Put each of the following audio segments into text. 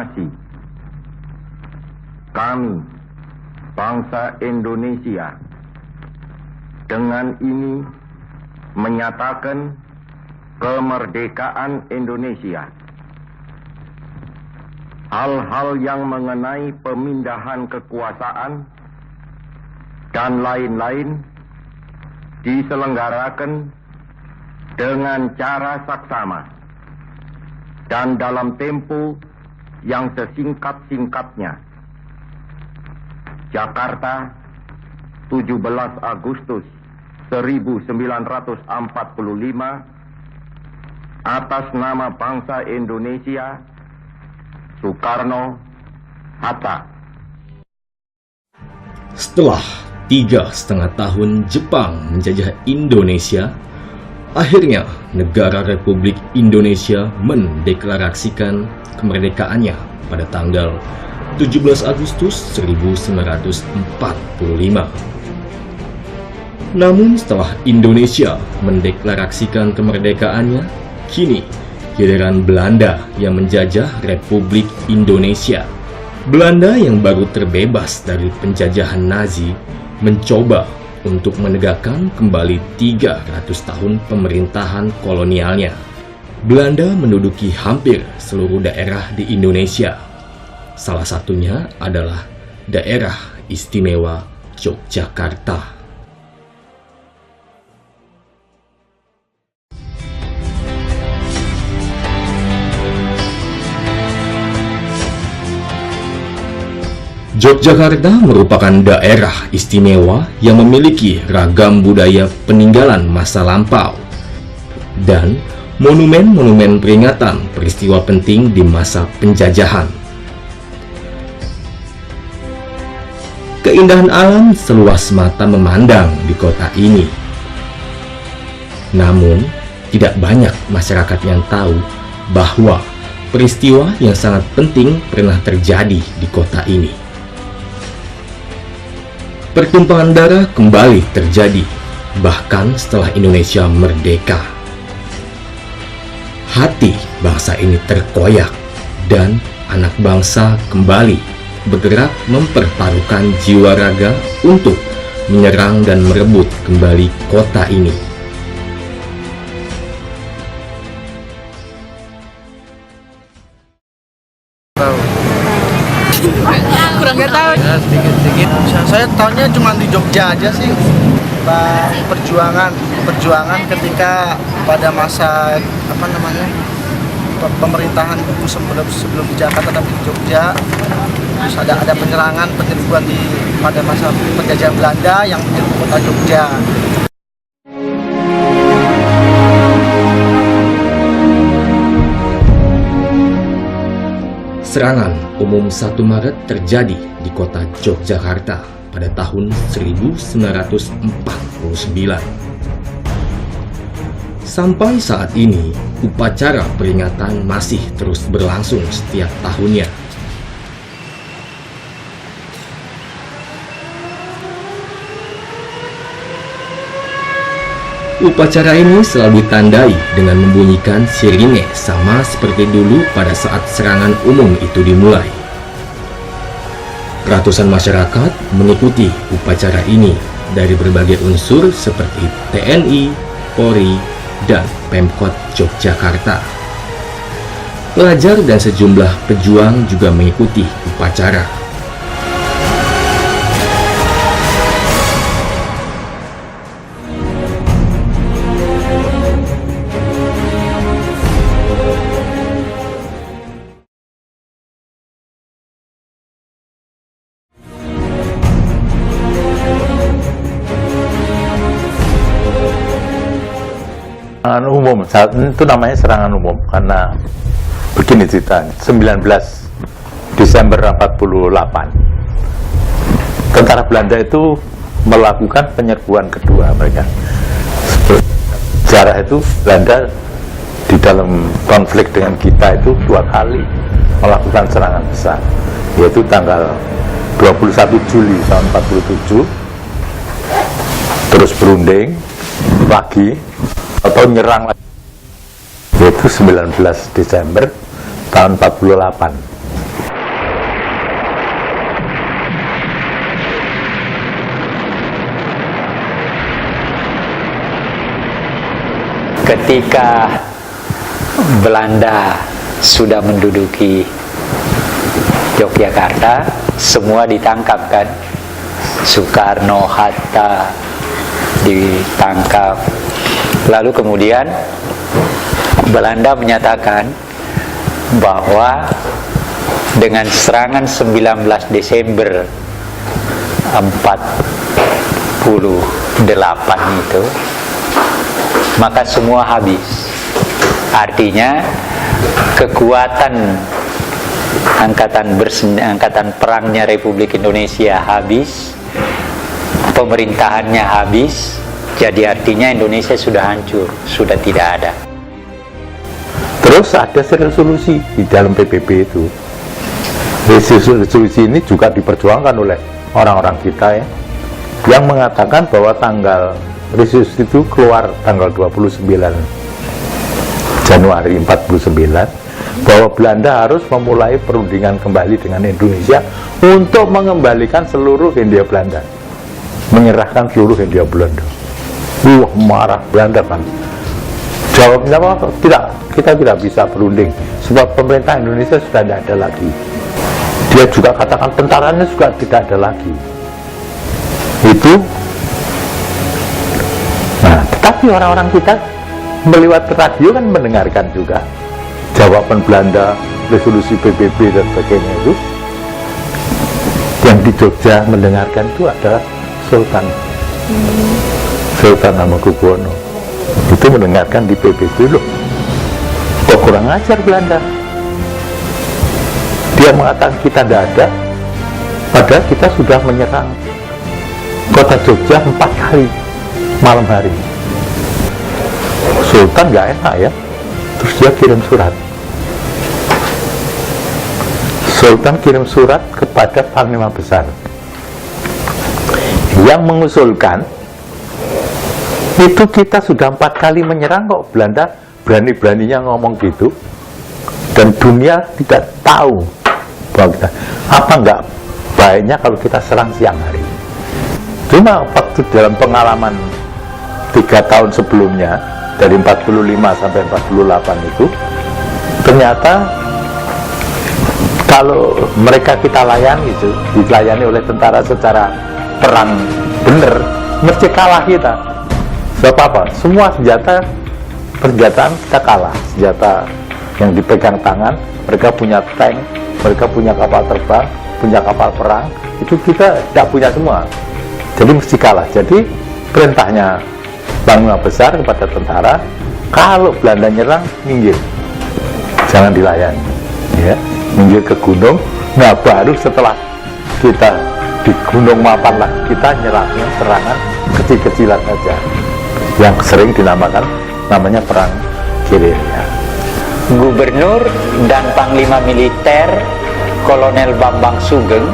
proklamasi. Kami, bangsa Indonesia, dengan ini menyatakan kemerdekaan Indonesia. Hal-hal yang mengenai pemindahan kekuasaan dan lain-lain diselenggarakan dengan cara saksama dan dalam tempo yang sesingkat-singkatnya. Jakarta, 17 Agustus 1945, atas nama bangsa Indonesia, Soekarno-Hatta. Setelah 3,5 tahun Jepang menjajah Indonesia, akhirnya negara Republik Indonesia mendeklarasikan kemerdekaannya pada tanggal 17 Agustus 1945. Namun setelah Indonesia mendeklarasikan kemerdekaannya, kini giliran Belanda yang menjajah Republik Indonesia. Belanda yang baru terbebas dari penjajahan Nazi mencoba untuk menegakkan kembali 300 tahun pemerintahan kolonialnya. Belanda menduduki hampir seluruh daerah di Indonesia. Salah satunya adalah daerah istimewa Yogyakarta. Yogyakarta merupakan daerah istimewa yang memiliki ragam budaya peninggalan masa lampau dan monumen-monumen peringatan peristiwa penting di masa penjajahan. Keindahan alam seluas mata memandang di kota ini. Namun, tidak banyak masyarakat yang tahu bahwa peristiwa yang sangat penting pernah terjadi di kota ini. Pertumpahan darah kembali terjadi, bahkan setelah Indonesia merdeka. Hati bangsa ini terkoyak, dan anak bangsa kembali bergerak mempertaruhkan jiwa raga untuk menyerang dan merebut kembali kota ini. Kurang nggak tahu. Ya, sedikit-sedikit. Saya tahunya cuma di Jogja aja sih. Perjuangan ketika pada masa pemerintahan sebelum di Jakarta tapi di Jogja. Terus ada penyerangan, penyerbuan pada masa penjajahan Belanda yang menyerbu kota Jogja. Serangan umum 1 Maret terjadi di kota Yogyakarta pada tahun 1949. Sampai saat ini, upacara peringatan masih terus berlangsung setiap tahunnya. Upacara ini selalu ditandai dengan membunyikan sirine sama seperti dulu pada saat serangan umum itu dimulai. Ratusan masyarakat mengikuti upacara ini dari berbagai unsur seperti TNI, Polri, dan Pemkot Yogyakarta. Pelajar dan sejumlah pejuang juga mengikuti upacara. Serangan umum, saat itu namanya serangan umum karena begini ceritanya. 19 Desember 48 tentara Belanda itu melakukan penyerbuan kedua mereka. Sejarah itu Belanda di dalam konflik dengan kita itu 2 kali melakukan serangan besar, yaitu tanggal 21 Juli tahun 47 terus berunding lagi atau nyerang lagi, yaitu 19 Desember tahun 48. ketika Belanda sudah menduduki Yogyakarta, semua ditangkap kan. Soekarno, Hatta ditangkap. Lalu kemudian Belanda menyatakan bahwa dengan serangan 19 Desember 48 itu, maka semua habis. Artinya kekuatan angkatan perangnya Republik Indonesia habis, pemerintahannya habis, jadi artinya Indonesia sudah hancur, sudah tidak ada. Terus ada resolusi di dalam PBB itu. Resolusi ini juga diperjuangkan oleh orang-orang kita ya, yang mengatakan bahwa resolusi itu keluar tanggal 29 Januari 49, bahwa Belanda harus memulai perundingan kembali dengan Indonesia untuk mengembalikan seluruh Hindia Belanda, menyerahkan seluruh Hindia Belanda. Marah Belanda kan. Jawabnya apa? Tidak, kita tidak bisa berunding sebab pemerintah Indonesia sudah tidak ada lagi. Dia juga katakan tentaranya juga tidak ada lagi. Itu. Nah, tetapi orang-orang kita melewat radio kan mendengarkan juga jawaban Belanda, resolusi PBB dan sebagainya itu. Yang di Jogja mendengarkan itu adalah Sultan Hamengkubuwono. Itu mendengarkan di PBB, loh kok kurang ajar Belanda. Dia mengatakan kita tidak ada, padahal kita sudah menyerang kota Jogja 4 kali malam hari. Sultan nggak enak ya, terus dia kirim surat. Sultan kirim surat kepada Panglima Besar yang mengusulkan, itu kita sudah 4 kali menyerang kok, Belanda berani-beraninya ngomong gitu, dan dunia tidak tahu bahwa kita, apa enggak baiknya kalau kita serang siang hari. Cuma waktu dalam pengalaman 3 tahun sebelumnya, dari 45 sampai 48 itu, ternyata kalau mereka kita layani itu, dilayani oleh tentara secara perang bener, mesti kalah kita. Sebab apa? Semua persenjataan kita kalah. Senjata yang dipegang tangan, mereka punya tank, mereka punya kapal terbang, punya kapal perang, itu kita tidak punya semua. Jadi mesti kalah. Jadi perintahnya Panglima Besar kepada tentara, kalau Belanda nyerang, minggir, jangan dilayani, ya, minggir ke gunung. Nah, baru setelah kita di Gunung Mapan lah, kita nyerangnya serangan kecil-kecilan saja, yang sering dinamakan namanya perang gerilya. Gubernur dan Panglima Militer Kolonel Bambang Sugeng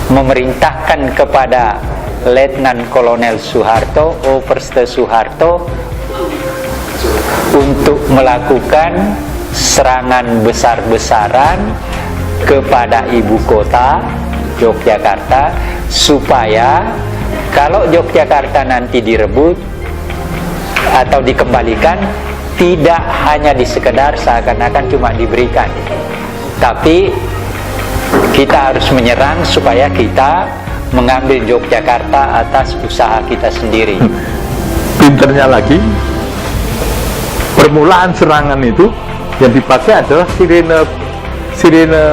memerintahkan kepada Letnan Kolonel Soeharto, Oberste Soeharto, untuk melakukan serangan besar-besaran kepada ibu kota Yogyakarta, supaya kalau Yogyakarta nanti direbut atau dikembalikan, tidak hanya disekedar seakan-akan cuma diberikan, tapi kita harus menyerang supaya kita mengambil Yogyakarta atas usaha kita sendiri. Pinternya lagi, permulaan serangan itu yang dipakai adalah sirene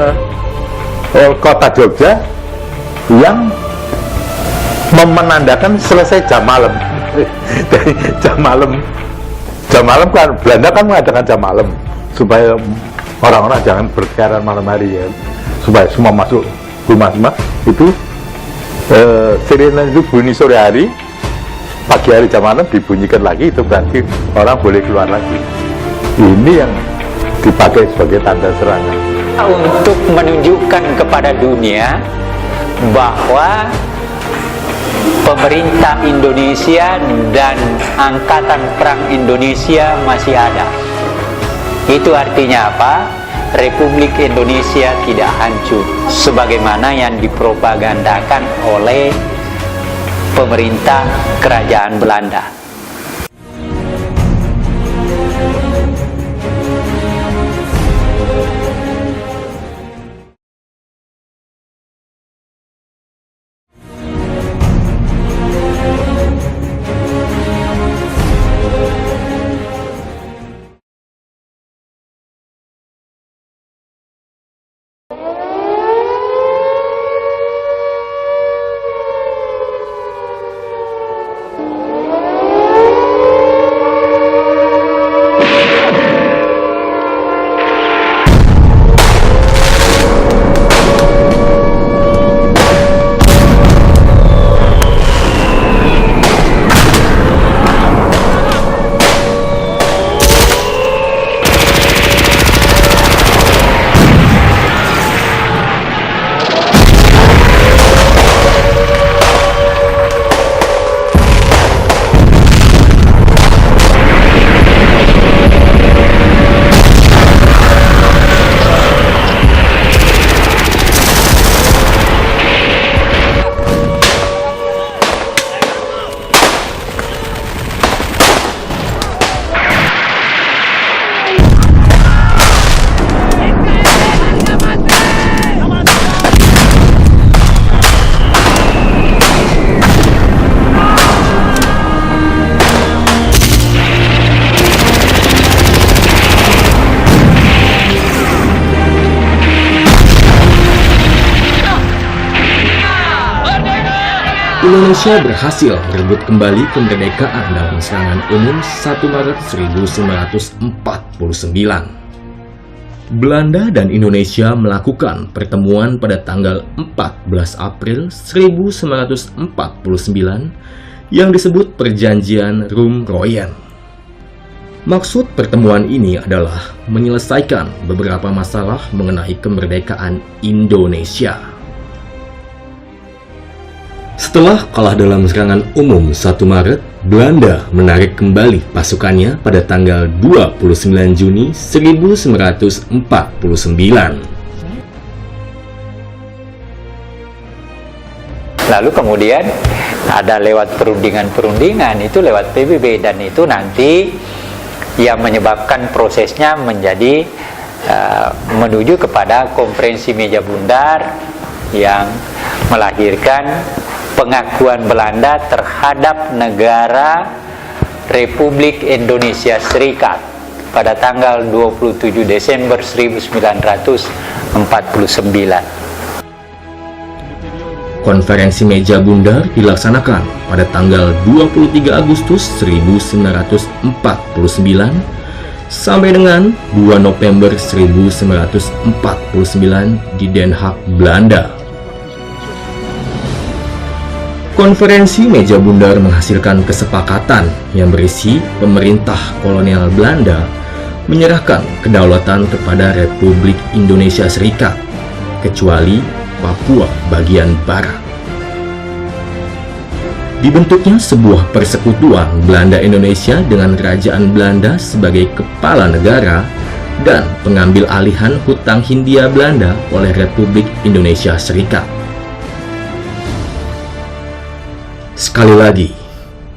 kota Jogja yang menandakan selesai jam malam. Dari jam malam kan Belanda kan mengadakan jam malam supaya orang-orang jangan berkeliaran malam hari ya, supaya semua masuk rumah semua. Itu sirene itu bunyi sore hari, pagi hari jam malam dibunyikan lagi, itu berarti orang boleh keluar lagi. Ini yang dipakai sebagai tanda serangan untuk menunjukkan kepada dunia bahwa pemerintah Indonesia dan angkatan perang Indonesia masih ada. Itu artinya apa? Republik Indonesia tidak hancur sebagaimana yang dipropagandakan oleh pemerintah kerajaan Belanda. Indonesia berhasil merebut kembali kemerdekaan dalam serangan umum 1 Maret 1949. Belanda dan Indonesia melakukan pertemuan pada tanggal 14 April 1949 yang disebut Perjanjian Rum-Royen. Maksud pertemuan ini adalah menyelesaikan beberapa masalah mengenai kemerdekaan Indonesia. Setelah kalah dalam serangan umum 1 Maret, Belanda menarik kembali pasukannya pada tanggal 29 Juni 1949. Lalu kemudian ada lewat perundingan-perundingan itu lewat PBB, dan itu nanti yang menyebabkan prosesnya menjadi menuju kepada konferensi meja bundar yang melahirkan pengakuan Belanda terhadap negara Republik Indonesia Serikat pada tanggal 27 Desember 1949. Konferensi meja bundar dilaksanakan pada tanggal 23 Agustus 1949 sampai dengan 2 November 1949 di Den Haag, Belanda. Konferensi meja bundar menghasilkan kesepakatan yang berisi pemerintah kolonial Belanda menyerahkan kedaulatan kepada Republik Indonesia Serikat, kecuali Papua bagian barat. Dibentuknya sebuah persekutuan Belanda-Indonesia dengan Kerajaan Belanda sebagai kepala negara dan pengambil alihan hutang Hindia Belanda oleh Republik Indonesia Serikat. Sekali lagi,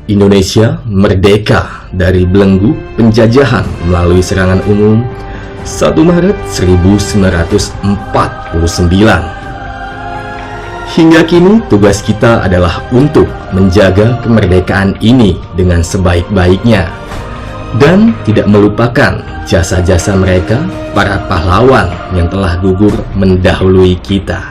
Indonesia merdeka dari belenggu penjajahan melalui serangan umum 1 Maret 1949. Hingga kini tugas kita adalah untuk menjaga kemerdekaan ini dengan sebaik-baiknya dan tidak melupakan jasa-jasa mereka, para pahlawan yang telah gugur mendahului kita.